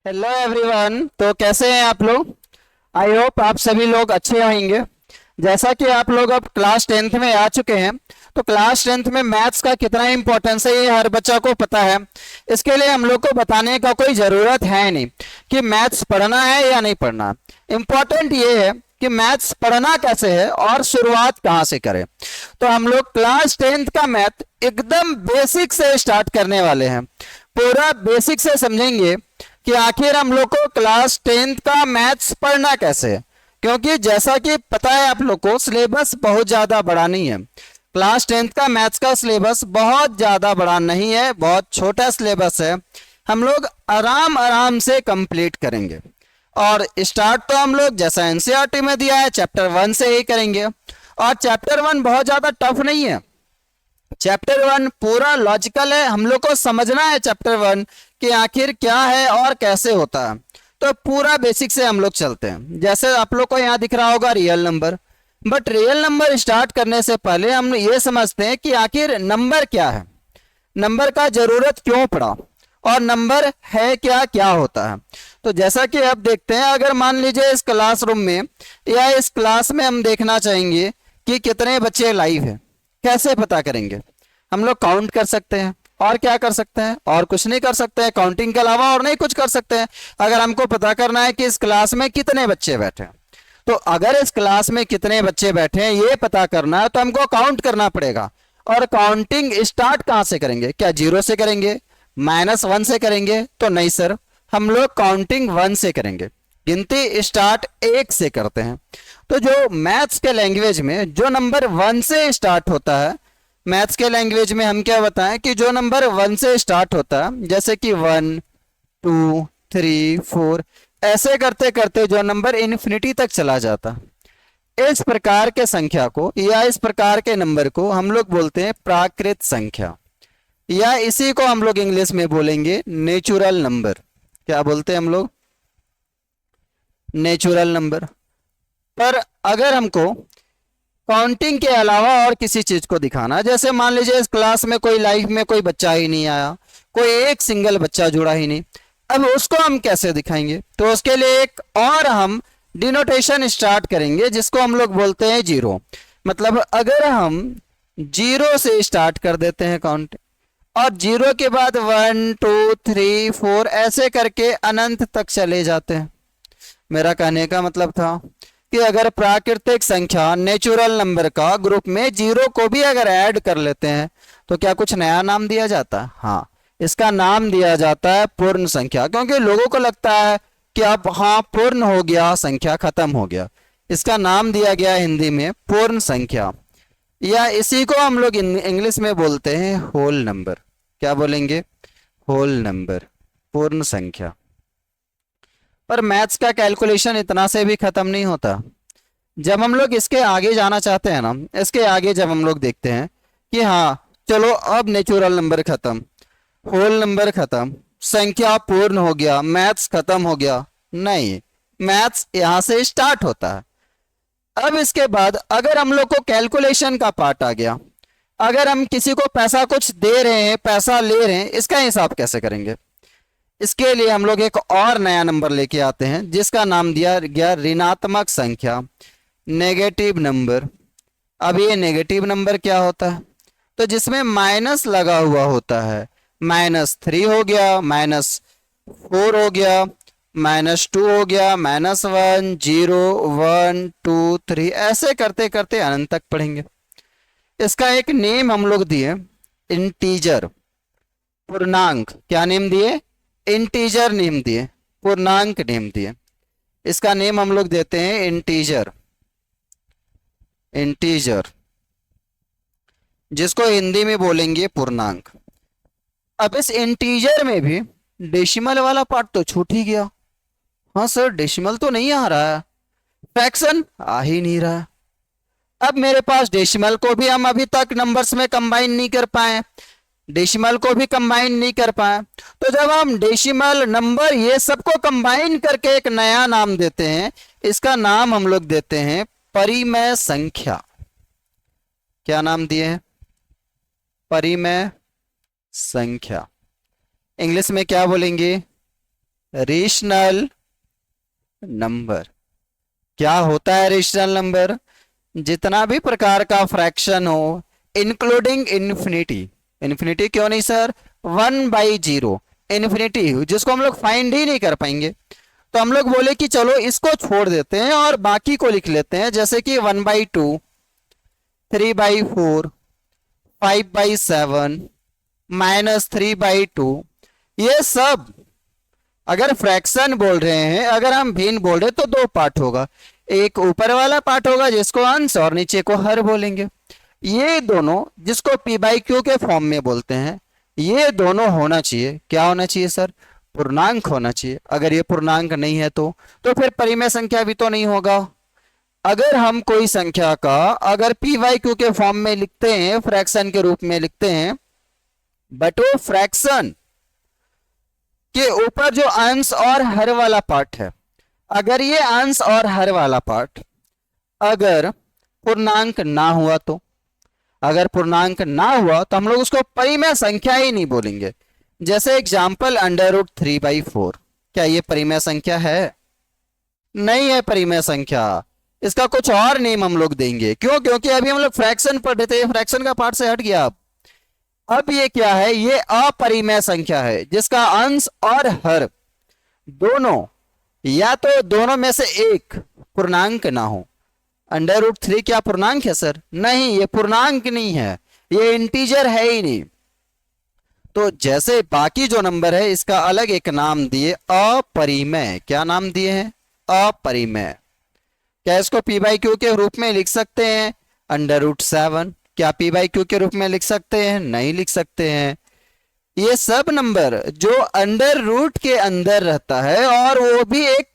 Hello everyone. तो कैसे हैं आप लोग? आई होप आप सभी लोग अच्छे होंगे। जैसा कि आप लोग अब क्लास टेंथ में आ चुके हैं, तो क्लास टेंथ में मैथ्स का कितना इंपॉर्टेंस है ये हर बच्चा को पता है। इसके लिए हम लोग को बताने का कोई ज़रूरत है नहीं कि मैथ्स पढ़ना है या नहीं पढ़ना। इम्पॉर्टेंट ये है कि मैथ्स पढ़ना कैसे है और शुरुआत कहाँ से करें। तो हम लोग क्लास टेंथ का मैथ एकदम बेसिक से स्टार्ट करने वाले हैं। पूरा बेसिक से समझेंगे कि आखिर हम लोग को क्लास टेंथ का मैथ्स पढ़ना कैसे है। क्योंकि जैसा कि पता है आप लोग को, सिलेबस बहुत ज़्यादा बड़ा नहीं है। क्लास टेंथ का मैथ्स का सिलेबस बहुत ज़्यादा बड़ा नहीं है, बहुत छोटा सिलेबस है। हम लोग आराम आराम से कंप्लीट करेंगे। और स्टार्ट तो हम लोग जैसा एनसीईआरटी में दिया है चैप्टर 1 से ही करेंगे। और चैप्टर 1 बहुत ज़्यादा टफ नहीं है। चैप्टर 1 पूरा लॉजिकल है। हम लोग को समझना है चैप्टर 1 कि आखिर क्या है और कैसे होता है। तो पूरा बेसिक से हम लोग चलते हैं। जैसे आप लोग को यहाँ दिख रहा होगा real number, but real number start करने से पहले हम ये समझते हैं कि आखिर नंबर क्या है, नंबर का जरूरत क्यों पड़ा और नंबर है क्या, क्या होता है। तो जैसा कि आप देखते हैं, अगर मान लीजिए इस क्लासरूम में या इस क्लास में हम देखना चाहेंगे कि कितने बच्चे लाइव हैं, कैसे पता करेंगे? हम लोग काउंट कर सकते हैं। और क्या कर सकते हैं? और कुछ नहीं कर सकते हैं। काउंटिंग के अलावा और नहीं कुछ कर सकते हैं। अगर हमको पता करना है कि इस क्लास में कितने बच्चे बैठे हैं, तो अगर इस क्लास में कितने बच्चे बैठे हैं ये पता करना है तो हमको काउंट करना पड़ेगा। और काउंटिंग स्टार्ट कहाँ से करेंगे? क्या 0 से करेंगे, -1 से करेंगे? तो नहीं सर, हम लोग काउंटिंग 1 से करेंगे। गिनती स्टार्ट 1 से करते हैं। तो जो मैथ्स के लैंग्वेज में जो नंबर 1 से स्टार्ट होता है, मैथ्स के लैंग्वेज में हम क्या बताएं कि जो नंबर 1 से स्टार्ट होता है, जैसे कि 1 2 3 4, ऐसे करते करते जो नंबर इन्फिनिटी तक चला जाता, इस प्रकार के संख्या को या इस प्रकार के नंबर को हम लोग बोलते हैं प्राकृत संख्या, या इसी को हम लोग इंग्लिश में बोलेंगे नेचुरल नंबर। क्या बोलते हैं हम लोग? Natural number. पर अगर हमको काउंटिंग के अलावा और किसी चीज को दिखाना, जैसे मान लीजिए इस क्लास में कोई लाइफ में कोई बच्चा ही नहीं आया, कोई एक सिंगल बच्चा जुड़ा ही नहीं, अब उसको हम कैसे दिखाएंगे? तो उसके लिए एक और हम डिनोटेशन स्टार्ट करेंगे जिसको हम लोग बोलते हैं जीरो। मतलब अगर हम 0 से स्टार्ट कर देते हैं काउंट, और 0 के बाद 1 2 3 4 ऐसे करके अनंत तक चले जाते हैं। मेरा कहने का मतलब था कि अगर प्राकृतिक संख्या नेचुरल नंबर का ग्रुप में 0 को भी अगर ऐड कर लेते हैं तो क्या कुछ नया नाम दिया जाता है? हाँ, इसका नाम दिया जाता है पूर्ण संख्या। क्योंकि लोगों को लगता है कि अब हाँ पूर्ण हो गया, संख्या खत्म हो गया। इसका नाम दिया गया हिंदी में पूर्ण संख्या, या इसी को हम लोग इंग्लिश में बोलते हैं होल नंबर। क्या बोलेंगे? होल नंबर, पूर्ण संख्या। पर मैथ्स का कैलकुलेशन इतना से भी खत्म नहीं होता। जब हम लोग इसके आगे जाना चाहते हैं ना, इसके आगे जब हम लोग देखते हैं कि हाँ चलो अब नेचुरल नंबर खत्म, होल नंबर खत्म, संख्या पूर्ण हो गया, मैथ्स खत्म हो गया, नहीं, मैथ्स यहां से स्टार्ट होता है। अब इसके बाद अगर हम लोग को कैलकुलेशन का पार्ट आ गया, अगर हम किसी को पैसा कुछ दे रहे हैं, पैसा ले रहे हैं, इसका हिसाब कैसे करेंगे? इसके लिए हम लोग एक और नया नंबर लेके आते हैं जिसका नाम दिया गया ऋणात्मक संख्या, नेगेटिव नंबर। अब ये नेगेटिव नंबर क्या होता है? तो जिसमें माइनस लगा हुआ होता है। -3 हो गया, -4 हो गया, -2 हो गया, -1 0 1 2 3, ऐसे करते करते अनंत तक पढ़ेंगे। इसका एक नेम हम लोग दिए इंटीजर, पूर्णांक। क्या नेम दिए? इंटीजर नेम दिए, पूर्णांक नेम दिए। इसका नेम हम लोग देते हैं इंटीजर। इंटीजर जिसको हिंदी में बोलेंगे पूर्णांक। अब इस इंटीजर में भी डेसिमल वाला पार्ट तो छूट ही गया। हाँ सर, डेसिमल तो नहीं आ रहा है, फ्रैक्शन आ ही नहीं रहा है। अब मेरे पास डेसिमल को भी हम अभी तक नंबर्स में कंबाइन नहीं कर पाए, डेसिमल को भी कंबाइन नहीं कर पाए। तो जब हम डेसिमल, नंबर, ये सबको कंबाइन करके एक नया नाम देते हैं, इसका नाम हम लोग देते हैं परिमेय संख्या। क्या नाम दिए हैं? परिमेय संख्या। इंग्लिश में क्या बोलेंगे? Rational number. क्या होता है रेशनल नंबर? जितना भी प्रकार का फ्रैक्शन हो इंक्लूडिंग इन्फिनिटी। इन्फिनिटी क्यों नहीं सर? 1/0 इन्फिनिटी जिसको हम लोग फाइंड ही नहीं कर पाएंगे, तो हम लोग बोले कि चलो इसको छोड़ देते हैं और बाकी को लिख लेते हैं, जैसे कि 1/2, 3/4, 5/7, -3/2। ये सब अगर फ्रैक्शन बोल रहे हैं, अगर हम भिन्न बोल रहे हैं तो दो पार्ट होगा, एक ऊपर वाला पार्ट होगा जिसको अंश और नीचे को हर बोलेंगे। ये दोनों जिसको p/q के फॉर्म में बोलते हैं, ये दोनों होना चाहिए। क्या होना चाहिए सर? पूर्णांक होना चाहिए। अगर ये पूर्णांक नहीं है तो फिर परिमेय संख्या भी तो नहीं होगा। अगर हम कोई संख्या का अगर p/q के फॉर्म में लिखते हैं, फ्रैक्शन के रूप में लिखते हैं, बट वो फ्रैक्शन के ऊपर जो अंश और हर वाला पार्ट है, अगर ये अंश और हर वाला पार्ट अगर पूर्णांक ना हुआ तो, अगर पूर्णांक ना हुआ तो हम लोग उसको परिमेय संख्या ही नहीं बोलेंगे। जैसे एग्जाम्पल √3/4, क्या ये परिमेय संख्या है? नहीं है परिमेय संख्या। इसका कुछ और नेम हम लोग देंगे। क्यों? क्योंकि अभी हम लोग फ्रैक्शन पढ़ रहे थे, फ्रैक्शन का पार्ट से हट गया। अब ये क्या है? ये अपरिमेय संख्या है जिसका अंश और हर दोनों या तो दोनों में से एक पूर्णांक ना हो। √3 क्या पूर्णांक है सर? नहीं, ये पूर्णांक नहीं है, ये इंटीजर है ही नहीं। तो जैसे बाकी जो नंबर है इसका अलग एक नाम दिए, अपरिमेय। क्या नाम दिए हैं? अपरिमेय। क्या इसको p/q के रूप में लिख सकते हैं? √7। क्या p/q के रूप में लिख सकते हैं? नहीं लिख सकते हैं। ये सब नंबर जो अंडर रूट के अंदर रहता है और वो भी एक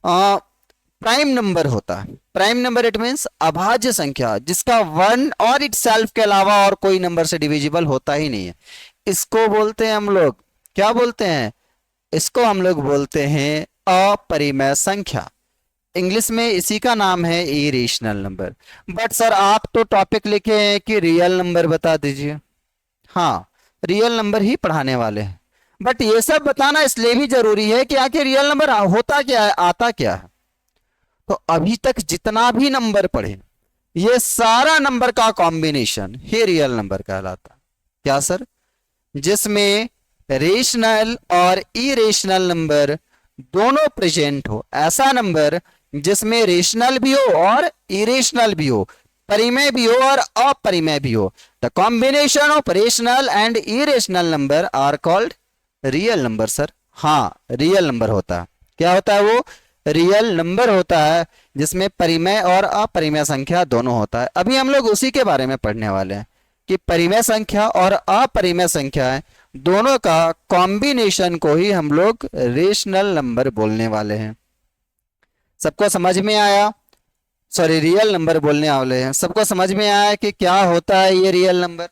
प्राइम नंबर होता है। प्राइम नंबर इट मींस अभाज्य संख्या जिसका 1 और इटसेल्फ के अलावा और कोई नंबर से डिविजिबल होता ही नहीं है, इसको बोलते हैं हम लोग, क्या बोलते हैं? इसको हम लोग बोलते हैं अपरिमेय संख्या। इंग्लिश में इसी का नाम है इरेशनल नंबर। बट सर आप तो टॉपिक लिखे हैं कि रियल नंबर बता दीजिए। हाँ, रियल नंबर ही पढ़ाने वाले हैं, बट ये सब बताना इसलिए भी जरूरी है कि आखिर रियल नंबर होता क्या है, आता क्या है। तो अभी तक जितना भी नंबर पढ़े, ये सारा नंबर का कॉम्बिनेशन ही रियल नंबर कहलाता है। क्या सर? जिसमें रेशनल और इरेशनल नंबर दोनों प्रेजेंट हो, ऐसा नंबर जिसमें रेशनल भी हो और इरेशनल भी हो, परिमेय भी हो और अपरिमेय भी हो। The combination of rational and irrational number are called real number sir. हाँ, रियल नंबर होता है। क्या होता है वो? रियल नंबर होता है जिसमें परिमेय और अपरिमेय संख्या दोनों होता है। अभी हम लोग उसी के बारे में पढ़ने वाले हैं कि परिमेय संख्या और अपरिमेय संख्या है, दोनों का कॉम्बिनेशन को ही हम लोग रेशनल नंबर बोलने वाले हैं। सबको समझ में आया? सॉरी, रियल नंबर बोलने वाले हैं। सबको समझ में आया कि क्या होता है ये रियल नंबर?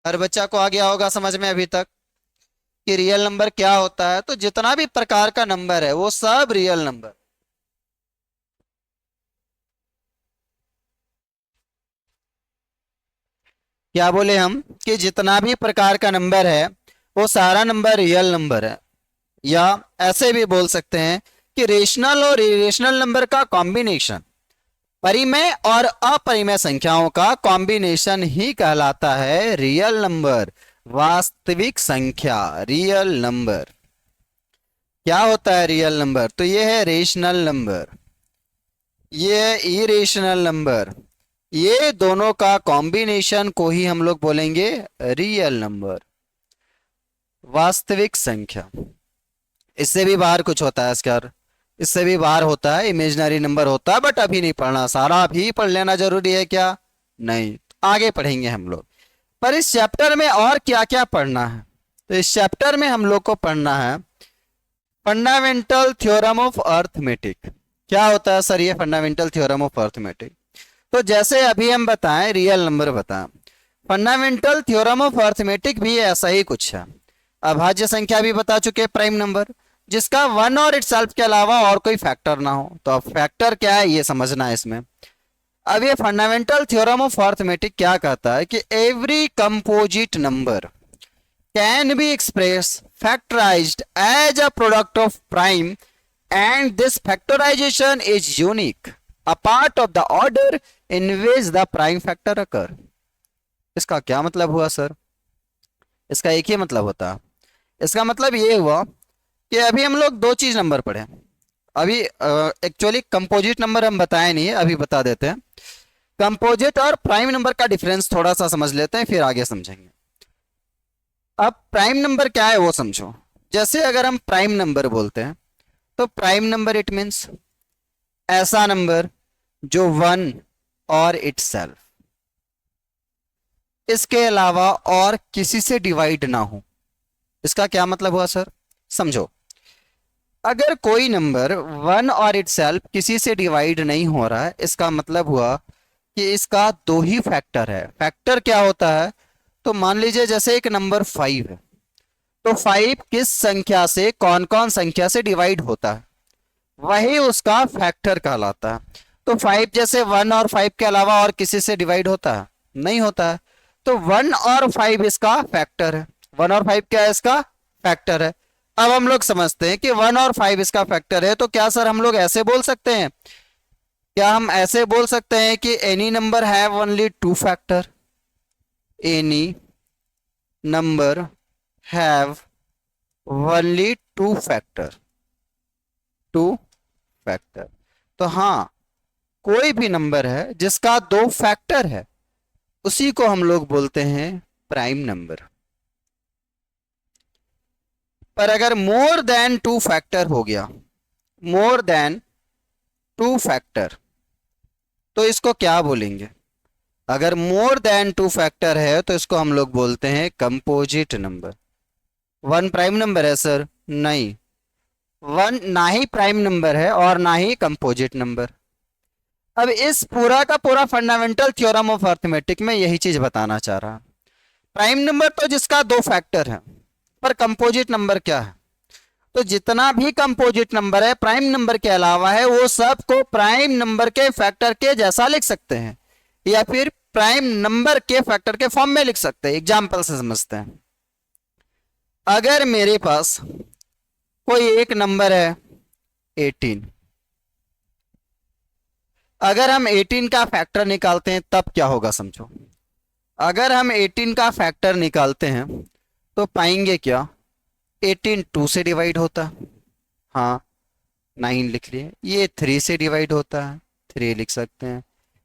हर बच्चा को आ गया होगा समझ में अभी तक कि रियल नंबर क्या होता है। तो जितना भी प्रकार का नंबर है वो सब रियल नंबर। क्या बोले हम? कि जितना भी प्रकार का नंबर है वो सारा नंबर रियल नंबर है, या ऐसे भी बोल सकते हैं कि रेशनल और इरेशनल नंबर का कॉम्बिनेशन, परिमेय और अपरिमेय संख्याओं का कॉम्बिनेशन ही कहलाता है रियल नंबर, वास्तविक संख्या, रियल नंबर। क्या होता है रियल नंबर? तो ये है रेशनल नंबर, ये है इरेशनल नंबर, ये दोनों का कॉम्बिनेशन को ही हम लोग बोलेंगे रियल नंबर, वास्तविक संख्या। इससे भी बाहर कुछ होता है इसका, इससे भी बाहर होता है इमेजिनरी नंबर होता है, बट अभी नहीं पढ़ना। सारा अभी पढ़ लेना जरूरी है क्या? नहीं, आगे पढ़ेंगे हम लोग। पर इस चैप्टर में और क्या क्या पढ़ना है? तो इस चैप्टर में हम लोग को पढ़ना है फंडामेंटल थ्योरम ऑफ अर्थमेटिक। क्या होता है सर ये फंडामेंटल थ्योरम ऑफ अर्थमेटिक? तो जैसे अभी हम बताएं रियल नंबर बताएं, फंडामेंटल थ्योरम ऑफ अर्थमेटिक भी ऐसा ही कुछ है। अभाज्य संख्या भी बता चुके, प्राइम नंबर जिसका 1 और इटसेल्फ के अलावा और कोई फैक्टर ना हो। तो अब फैक्टर क्या है ये समझना है इसमें। अब ये फंडामेंटल थ्योरम ऑफ अर्थमेटिक क्या कहता है कि every composite number can be express factorized as a product of prime, and this factorization is unique, a part of the order in which the prime factor occur. इसका क्या मतलब हुआ sir? इसका एक ही मतलब होता है। इसका मतलब ये हुआ कि अभी हम लोग दो चीज नंबर पढ़े। अभी एक्चुअली कंपोजिट नंबर हम बताए नहीं है, अभी बता देते हैं। कंपोजिट और प्राइम नंबर का डिफरेंस थोड़ा सा समझ लेते हैं, फिर आगे समझेंगे। अब प्राइम नंबर क्या है वो समझो। जैसे अगर हम प्राइम नंबर बोलते हैं तो प्राइम नंबर इट मीन्स ऐसा नंबर जो वन और इटसेल्फ, इसके अलावा और किसी से डिवाइड ना हो। इसका क्या मतलब हुआ सर? समझो, अगर कोई नंबर वन और इटसेल्फ किसी से डिवाइड नहीं हो रहा है, इसका मतलब हुआ कि इसका दो ही फैक्टर है। फैक्टर क्या होता है? तो मान लीजिए जैसे एक नंबर 5 है, तो 5 किस संख्या से, कौन कौन संख्या से डिवाइड होता है, वही उसका फैक्टर कहलाता है। तो 5 जैसे 1 और 5 के अलावा और किसी से डिवाइड होता है? नहीं होता है। तो 1 और 5 इसका फैक्टर है। 1 और 5 क्या है? इसका फैक्टर है। अब हम लोग समझते हैं कि 1 और 5 इसका फैक्टर है, तो क्या सर हम लोग ऐसे बोल सकते हैं? क्या हम ऐसे बोल सकते हैं कि any number have only two factor? Any number have only two factor, two factor. तो हाँ, कोई भी नंबर है जिसका दो फैक्टर है, उसी को हम लोग बोलते हैं प्राइम नंबर। पर अगर मोर देन टू फैक्टर हो गया, मोर देन टू फैक्टर, तो इसको क्या बोलेंगे? अगर मोर देन टू फैक्टर है तो इसको हम लोग बोलते हैं composite number. One prime number है सर? नहीं, वन ना ही प्राइम नंबर है और ना ही कंपोजिट नंबर। अब इस पूरा का पूरा फंडामेंटल थ्योरम ऑफ अर्थमेटिक में यही चीज बताना चाह रहा है। प्राइम नंबर तो जिसका दो फैक्टर है, पर कंपोजिट नंबर क्या है? तो जितना भी कंपोजिट नंबर है प्राइम नंबर के अलावा है, वो सब को प्राइम नंबर के फैक्टर के जैसा लिख सकते हैं, या फिर प्राइम नंबर के फैक्टर के फॉर्म में लिख सकते हैं। एग्जाम्पल से समझते हैं। अगर मेरे पास कोई एक नंबर है 18, अगर हम 18 का फैक्टर निकालते हैं तब क्या होगा समझो। अगर हम 18 का फैक्टर निकालते हैं तो पाएंगे क्या? 18 2 से डिवाइड होता है, हाँ 9 लिख लिए। ये 3 से डिवाइड होता है, 3 लिख सकते हैं।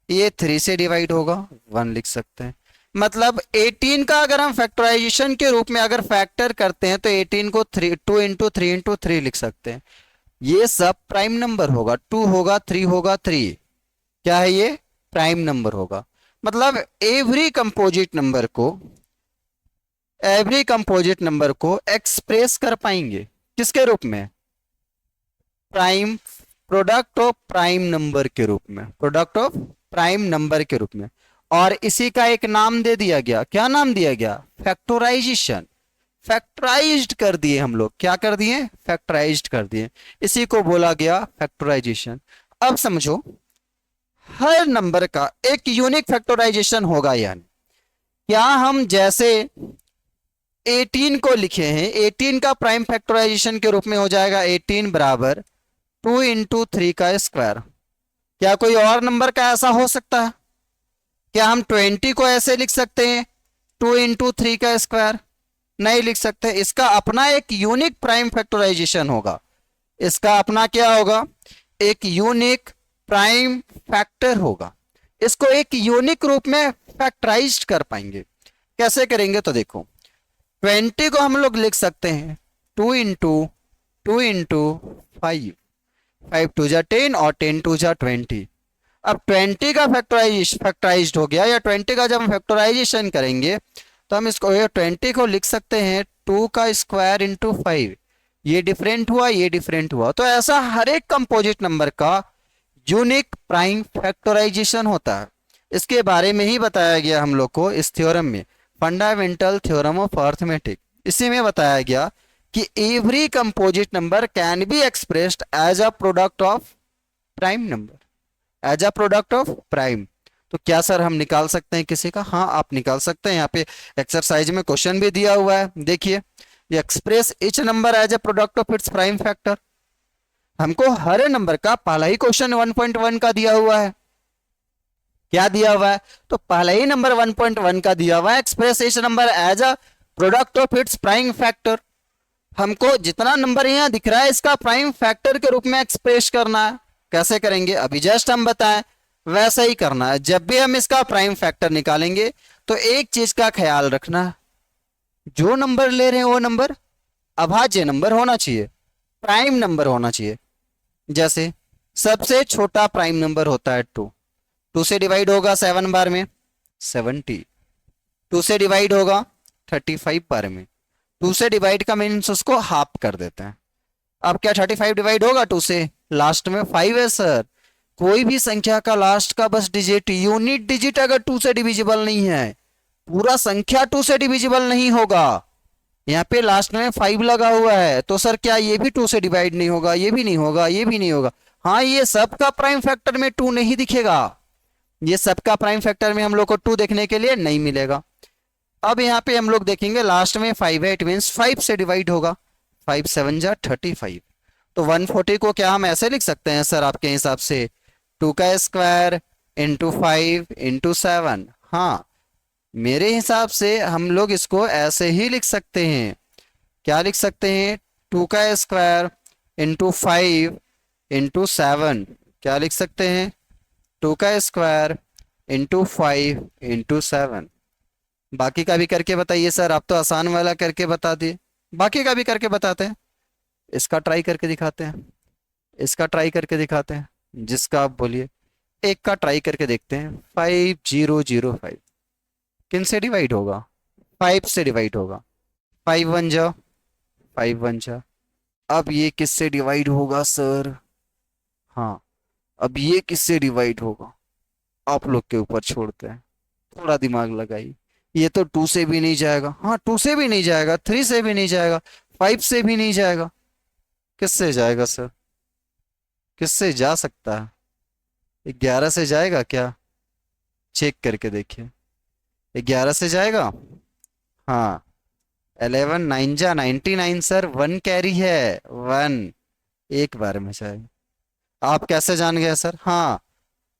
ये 3 से डिवाइड होगा, 1 लिख सकते हैं। मतलब 18 का अगर हम फैक्टराइजेशन के रूप में अगर फैक्टर करते हैं तो 18 को 2 इंटू 3 इंटू 3 लिख सकते हैं। ये सब प्राइम नंबर होगा। 2 होगा, 3 होगा, 3 क्या है? ये प्राइम नंबर होगा। मतलब एवरी कंपोजिट नंबर को एक्सप्रेस कर पाएंगे किसके रूप में? Prime, product of prime number के रूप में, प्रोडक्ट ऑफ प्राइम नंबर के रूप में। और इसी का एक नाम दे दिया गया। क्या नाम दिया गया? फैक्टराइजेशन। फैक्टराइज्ड कर दिए हम लोग। क्या कर दिए? फैक्टराइज्ड कर दिए। इसी को बोला गया फैक्टराइजेशन। अब समझो, हर नंबर का एक यूनिक फैक्टराइजेशन होगा। यानी क्या हम जैसे 18 को लिखे हैं, 18 का प्राइम फैक्टराइजेशन के रूप में हो जाएगा 18 बराबर 2 इंटू 3 का स्क्वायर। क्या कोई और नंबर का ऐसा हो सकता है? क्या हम 20 को ऐसे लिख सकते हैं 2 इंटू 3 का स्क्वायर? नहीं लिख सकते। इसका अपना एक यूनिक प्राइम फैक्टराइजेशन होगा। इसका अपना क्या होगा? एक यूनिक प्राइम फैक्टर होगा। इसको एक यूनिक रूप में फैक्टराइज्ड कर पाएंगे। कैसे करेंगे? तो देखो, 20 को हम लोग लिख सकते हैं 2 इंटू 5, 5 2 जा 10 और 10 2 जा 20। अब 20 का फैक्टराइज्ड हो गया, या 20 का जब हम फैक्टराइजेशन करेंगे तो हम इसको 20 को लिख सकते हैं 2 का स्क्वायर इंटू 5। ये डिफरेंट हुआ, ये डिफरेंट हुआ। तो ऐसा हर एक कंपोजिट नंबर का यूनिक प्राइम फैक्टराइजेशन होता है। इसके बारे में ही बताया गया हम लोग को इस थ्योरम में, फंडामेंटल थ्योरम ऑफ अर्थमेटिक। इसी में बताया गया कि every composite number can be expressed as a product of prime number, as a product of prime. तो क्या सर हम निकाल सकते हैं किसी का? हाँ, आप निकाल सकते हैं। यहाँ पे एक्सरसाइज में क्वेश्चन भी दिया हुआ है, देखिए। Express each number as a product of its prime factor. हमको हर नंबर का पहला ही क्वेश्चन 1.1 का दिया हुआ है। क्या दिया हुआ है? तो पहला ही नंबर 1.1 का दिया हुआ है, express each number as a product of its prime factor. हमको जितना नंबर यहां दिख रहा है इसका प्राइम फैक्टर के रूप में एक्सप्रेस करना है। कैसे करेंगे? अभी जस्ट हम बताएं, वैसा ही करना है। जब भी हम इसका प्राइम फैक्टर निकालेंगे तो एक चीज का ख्याल रखना, जो नंबर ले रहे हैं वो नंबर अभाज्य नंबर होना चाहिए, प्राइम नंबर होना चाहिए। जैसे सबसे छोटा प्राइम नंबर होता है 2, 2 से डिवाइड होगा 7 बार में 70, 2 से डिवाइड होगा 35 बार में। 2 से डिवाइड का मीन्स उसको हाफ कर देते हैं। अब क्या 35 डिवाइड होगा 2 से? लास्ट में 5 है सर। कोई भी संख्या का लास्ट का बस डिजिट, यूनिट डिजिट अगर 2 से डिविजिबल नहीं है, पूरा संख्या 2 से डिविजिबल नहीं होगा। यहाँ पे लास्ट में 5 लगा हुआ है तो सर क्या ये भी 2 से डिवाइड नहीं होगा? ये भी नहीं होगा, ये भी नहीं होगा। हाँ, ये सबका प्राइम फैक्टर में 2 नहीं दिखेगा, ये सबका प्राइम फैक्टर में हम लोग को 2 देखने के लिए नहीं मिलेगा। अब यहाँ पे हम लोग देखेंगे लास्ट में 5 है, इट मीन्स 5 से डिवाइड होगा, 5 7 जा 35। तो 140 को क्या हम ऐसे लिख सकते हैं सर आपके हिसाब से? 2 का स्क्वायर इंटू 5 इंटू 7। हाँ, मेरे हिसाब से हम लोग इसको ऐसे ही लिख सकते हैं। क्या लिख सकते हैं? 2 का स्क्वायर इंटू 5 इंटू 7। क्या लिख सकते हैं? 2 का स्क्वायर इंटू 5 इंटू 7। बाकी का भी करके बताइए सर, आप तो आसान वाला करके बता दिए, बाकी का भी करके बताते हैं। इसका ट्राई करके दिखाते हैं, इसका ट्राई करके दिखाते हैं, जिसका आप बोलिए। एक का ट्राई करके देखते हैं। 5005 किन से डिवाइड होगा? 5 से डिवाइड होगा। 5 1 जा 5 1 जा। अब ये किससे डिवाइड होगा सर? हाँ, अब ये किससे डिवाइड होगा? आप लोग के ऊपर छोड़ते हैं, थोड़ा दिमाग लगाइए। ये तो 2 से भी नहीं जाएगा, हाँ 2 से भी नहीं जाएगा, 3 से भी नहीं जाएगा, 5 से भी नहीं जाएगा। किससे जाएगा सर? किससे जा सकता है? 11 से जाएगा क्या? चेक करके देखिए, 11 से जाएगा। हाँ, 11 9 जा 99 सर, 1 कैरी है, 1 एक बार में जाएगा। आप कैसे जान गए सर? हाँ,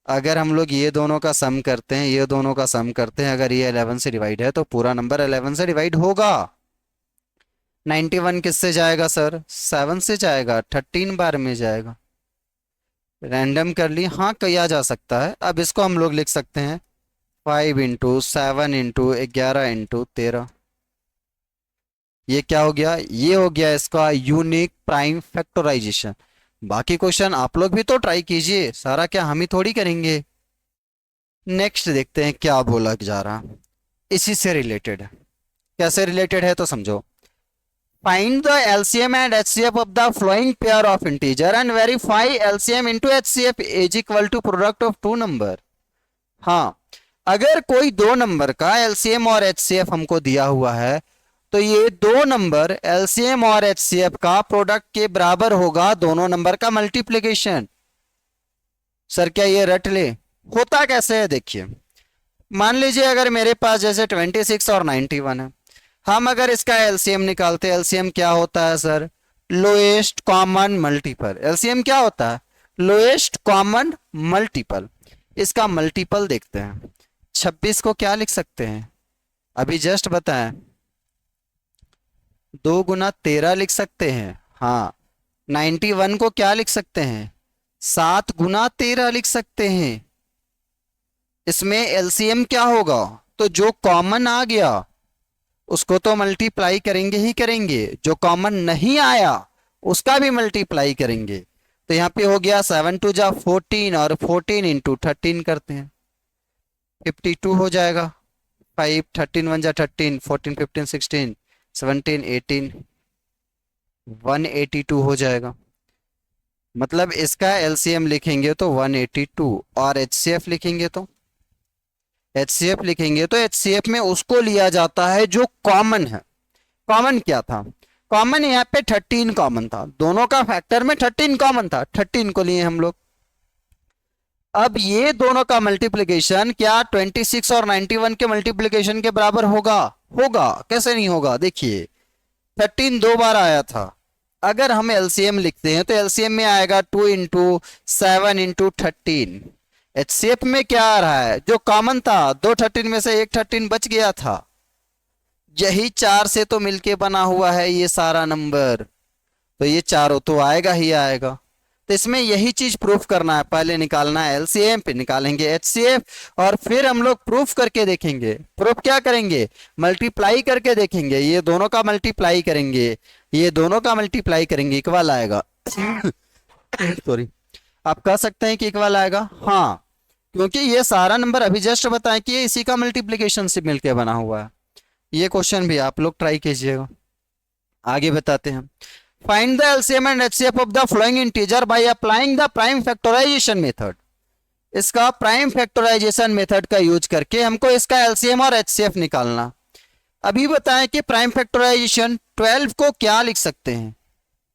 अगर हम लोग ये दोनों का सम करते हैं, ये दोनों का सम करते हैं, अगर ये 11 से डिवाइड है तो पूरा नंबर 11 से डिवाइड होगा। 91 किससे जाएगा सर? 7 से जाएगा, 13 बार में जाएगा। रैंडम कर ली, हाँ किया जा सकता है। अब इसको हम लोग लिख सकते हैं 5 इंटू 7 इंटू 11 इंटू 13। ये क्या हो गया? ये हो गया इसका यूनिक प्राइम फैक्टराइजेशन। बाकी क्वेश्चन आप लोग भी तो ट्राई कीजिए, सारा क्या हम ही थोड़ी करेंगे। नेक्स्ट देखते हैं क्या बोला जा रहा, इसी से रिलेटेड है। कैसे रिलेटेड है तो समझो। Find the LCM and HCF of the following pair of integer and verify LCM into HCF is equal to product of 2 number. हाँ, अगर कोई 2 नंबर का एलसीएम और एचसीएफ हमको दिया हुआ है तो ये 2 नंबर एलसीएम और एचसीएफ का प्रोडक्ट के बराबर होगा दोनों नंबर का मल्टीप्लिकेशन। सर क्या ये रट ले? होता कैसे है देखिए। मान लीजिए अगर मेरे पास जैसे 26 और 91 है, हम अगर इसका एलसीएम निकालते, एलसीएम क्या होता है sir? Lowest common multiple. LCM क्या होता है? Lowest common multiple. इसका मल्टीपल देखते हैं। 26 को क्या लिख सकते हैं? अभी जस्ट बताएं, 2 गुना 13 लिख सकते हैं। हाँ, 91 को क्या लिख सकते हैं? 7 गुना 13 लिख सकते हैं। इसमें एलसीएम क्या होगा? तो जो कॉमन आ गया उसको तो मल्टीप्लाई करेंगे ही करेंगे, जो कॉमन नहीं आया उसका भी मल्टीप्लाई करेंगे। तो यहाँ पे हो गया 7 2 जा 14 और 14 इंटू 13 करते हैं, 52 हो जाएगा। 5 13 1 जा 13, 14 15 16 17 18 182 हो जाएगा। मतलब इसका एलसीएम लिखेंगे तो 182 और एचसीएफ लिखेंगे तो एचसीएफ लिखेंगे तो एचसीएफ में उसको लिया जाता है जो कॉमन है। कॉमन क्या था? कॉमन यहाँ पे 13 कॉमन था, दोनों का फैक्टर में 13 कॉमन था, 13 को लिए हम लोग। अब ये दोनों का मल्टीप्लिकेशन क्या 26 और 91 के मल्टीप्लिकेशन के बराबर होगा? होगा, कैसे नहीं होगा? देखिए 13 दो बार आया था। अगर हम एलसीएम लिखते हैं तो एलसीएम में आएगा 2 इंटू 7 इंटू 13। एचसीएफ में क्या आ रहा है, जो कॉमन था, दो 13 में से एक 13 बच गया था, यही 4 से तो मिलके बना हुआ है ये सारा नंबर, तो ये चारों तो आएगा ही आएगा। तो इसमें यही चीज प्रूफ करना है, पहले निकालना है एलसीएम, फिर निकालेंगे एचसीएफ, और फिर हम लोग प्रूफ करके देखेंगे। प्रूफ क्या करेंगे, मल्टीप्लाई करके देखेंगे, ये दोनों का मल्टीप्लाई करेंगे, ये दोनों का मल्टीप्लाई करेंगे, इक्वल आएगा। सॉरी, आप कह सकते हैं कि इक्वल आएगा, हाँ, क्योंकि ये सारा नंबर अभी जस्ट बताएं कि ये इसी का मल्टीप्लीकेशन से मिलके बना हुआ है। ये क्वेश्चन भी आप लोग ट्राई कीजिएगा। आगे बताते हैं, find the LCM and HCF of the following integer by applying the prime factorisation method. इसका प्राइम फैक्टराइजेशन मेथड का यूज करके हमको इसका एलसीएम और एचसीएफ निकालना। अभी बताएं कि प्राइम फैक्टराइजेशन 12 को क्या लिख सकते हैं,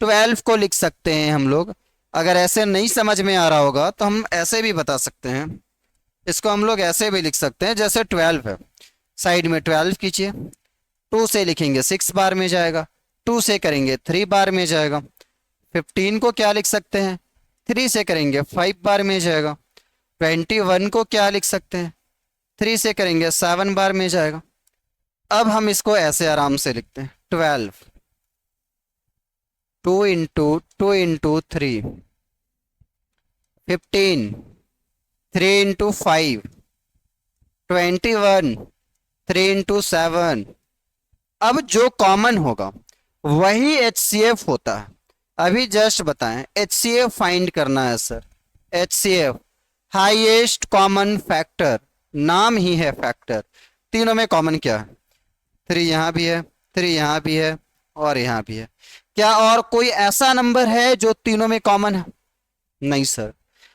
12 को लिख सकते हैं हम लोग। अगर ऐसे नहीं समझ में आ रहा होगा तो हम ऐसे भी बता सकते हैं, इसको हम लोग ऐसे भी लिख सकते हैं, जैसे 12 है, साइड में 12 कीजिए, 2 से लिखेंगे 6 बार में जाएगा, 2 से करेंगे 3 बार में जाएगा। 15 को क्या लिख सकते हैं, 3 से करेंगे 5 बार में जाएगा। 21 को क्या लिख सकते हैं, 3 से करेंगे 7 बार में जाएगा। अब हम इसको ऐसे आराम से लिखते हैं, 12 2 इंटू 3, 15 3 इंटू 5, 21 3 इंटू 7। अब जो कॉमन होगा वही एचसीएफ होता है। अभी जस्ट बताएं, एचसीएफ फाइंड करना है sir. HCF highest common factor, नाम ही है फैक्टर, तीनों में कॉमन क्या है, 3 यहाँ भी है, 3 यहाँ भी है और यहाँ भी है। क्या और कोई ऐसा नंबर है जो तीनों में कॉमन है? नहीं सर।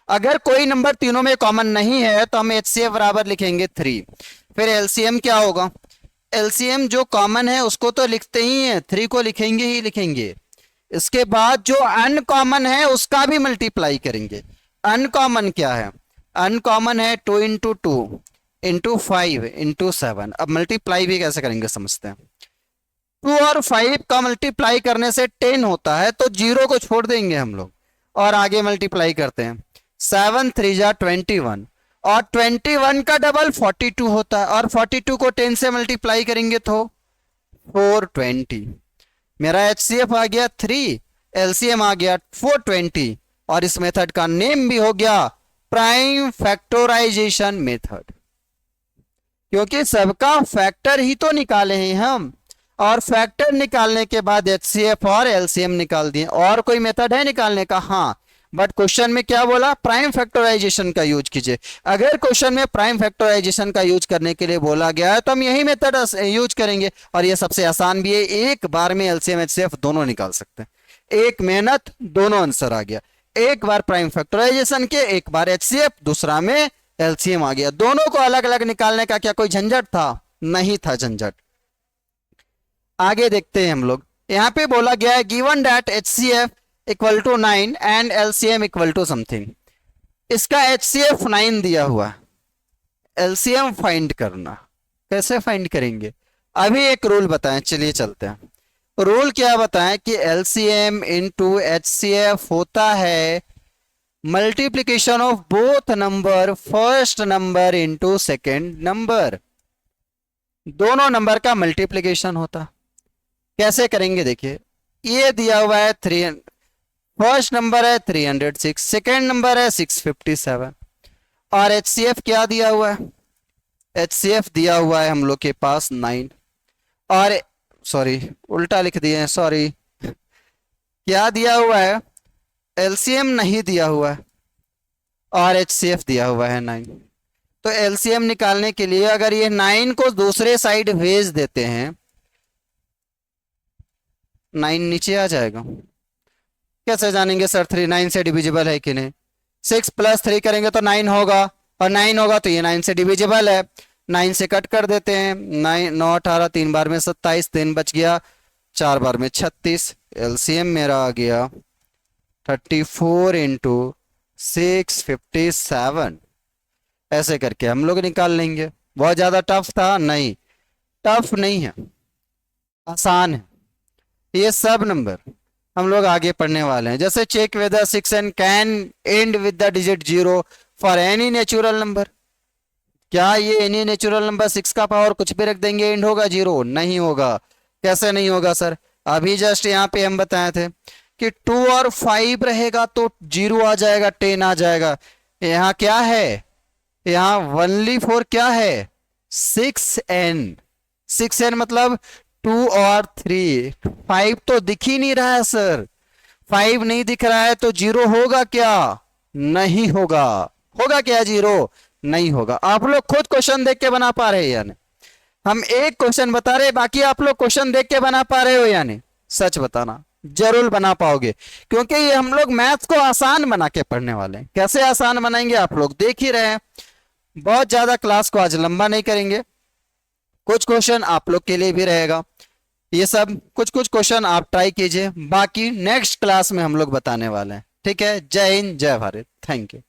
अगर कोई नंबर तीनों में कॉमन नहीं है तो हम एचसीएफ बराबर लिखेंगे 3। फिर एलसीएम क्या होगा, एलसीएम जो कॉमन है उसको तो लिखते ही हैं, 3 को लिखेंगे ही लिखेंगे। इसके बाद जो अनकॉमन है उसका भी मल्टीप्लाई करेंगे। अनकॉमन क्या है, अनकॉमन है 2 इंटू 2 इंटू 5 इंटू 7। अब मल्टीप्लाई भी कैसे करेंगे समझते हैं। 2 और 5 का मल्टीप्लाई करने से 10 होता है, तो 0 को छोड़ देंगे हम लोग और आगे मल्टीप्लाई करते हैं। 7 3 जा 21 और 21 का डबल 42 होता है, और 42 को 10 से मल्टीप्लाई करेंगे तो 420। मेरा एचसीएफ आ गया 3, एलसीएम आ गया 420, और इस मेथड का नेम भी हो गया प्राइम फैक्टराइजेशन मेथड, क्योंकि सबका फैक्टर ही तो निकाले हैं हम, और फैक्टर निकालने के बाद एचसीएफ और एलसीएम निकाल दिए। और कोई मेथड है निकालने का? हाँ, बट क्वेश्चन में क्या बोला, प्राइम फैक्टराइजेशन का यूज कीजिए। अगर क्वेश्चन में प्राइम फैक्टराइजेशन का यूज करने के लिए बोला गया है तो हम यही मेथड यूज करेंगे, और ये सबसे आसान भी है, एक बार में एलसीएम एचसीएफ दोनों निकाल सकते हैं। एक मेहनत, दोनों आंसर आ गया। एक बार प्राइम फैक्टराइजेशन के, एक बार एचसीएफ, दूसरा में एलसीएम आ गया। दोनों को अलग अलग निकालने का क्या कोई झंझट था? नहीं था झंझट। आगे देखते हैं हम लोग। यहां पे बोला गया है given that HCF equal to 9 and LCM equal to something. इसका एचसीएफ 9 दिया हुआ है, एलसीएम फाइंड करना। कैसे फाइंड करेंगे? अभी एक रूल बताएं, चलिए चलते हैं। रूल क्या बताएं कि एलसीएम इंटू एचसीएफ होता है multiplication of both number, first number into second number. दोनों नंबर का मल्टीप्लीकेशन होता। कैसे करेंगे देखिए, ये दिया हुआ है 3, फर्स्ट नंबर है 306, सेकेंड नंबर है 657, और एचसीएफ क्या दिया हुआ है? एचसीएफ दिया हुआ है हम लोग के पास 9, और सॉरी उल्टा लिख दिए हैं, सॉरी, क्या दिया हुआ है? एलसीएम नहीं दिया हुआ है और एचसीएफ दिया हुआ है 9। तो एलसीएम निकालने के लिए अगर ये 9 को दूसरे साइड भेज देते हैं, 9 नीचे आ जाएगा। कैसे जानेंगे सर 3 9 से डिविजिबल है कि नहीं? 6 + 3 करेंगे तो 9 होगा, और 9 होगा तो ये 9 से डिविजिबल है। 9 से कट कर देते हैं, 9 9 18, 3 बार में 27, 3 बच गया, 4 बार में 36। एलसीएम मेरा आ गया 34 इंटू 657। ऐसे करके हम लोग निकाल लेंगे। बहुत ज्यादा टफ था? नहीं, टफ नहीं है, आसान है। ये सब नंबर हम लोग आगे पढ़ने वाले हैं। जैसे check whether 6 n can end with the digit 0 for any natural number. क्या ये एनी नेचुरल नंबर 6 का पावर कुछ भी रख देंगे एंड होगा 0? नहीं होगा। कैसे नहीं होगा सर? अभी जस्ट यहाँ पे हम बताए थे कि 2 और 5 रहेगा तो 0 आ जाएगा, 10 आ जाएगा। यहाँ क्या है? यहाँ ओनली फॉर क्या है? 6n। 6n मतलब 2 और 3। 5 तो दिख ही नहीं रहा है सर। 5 नहीं दिख रहा है तो 0 होगा क्या? नहीं होगा। होगा क्या 0? नहीं होगा। आप लोग खुद क्वेश्चन देख के बना पा रहे हैं या नहीं? हम एक क्वेश्चन बता रहे, बाकी आप लोग क्वेश्चन देख के बना पा रहे हो या नहीं? सच बताना। जरूर बना पाओगे, क्योंकि ये हम लोग मैथ्स को आसान बना के पढ़ने वाले हैं। कैसे आसान बनाएंगे आप लोग देख ही रहे हैं। बहुत ज्यादा क्लास को आज लंबा नहीं करेंगे। कुछ क्वेश्चन आप लोग के लिए भी रहेगा। ये सब कुछ कुछ क्वेश्चन आप ट्राई कीजिए, बाकी नेक्स्ट क्लास में हम लोग बताने वाले हैं। ठीक है। जय हिंद, जय भारत। Thank you.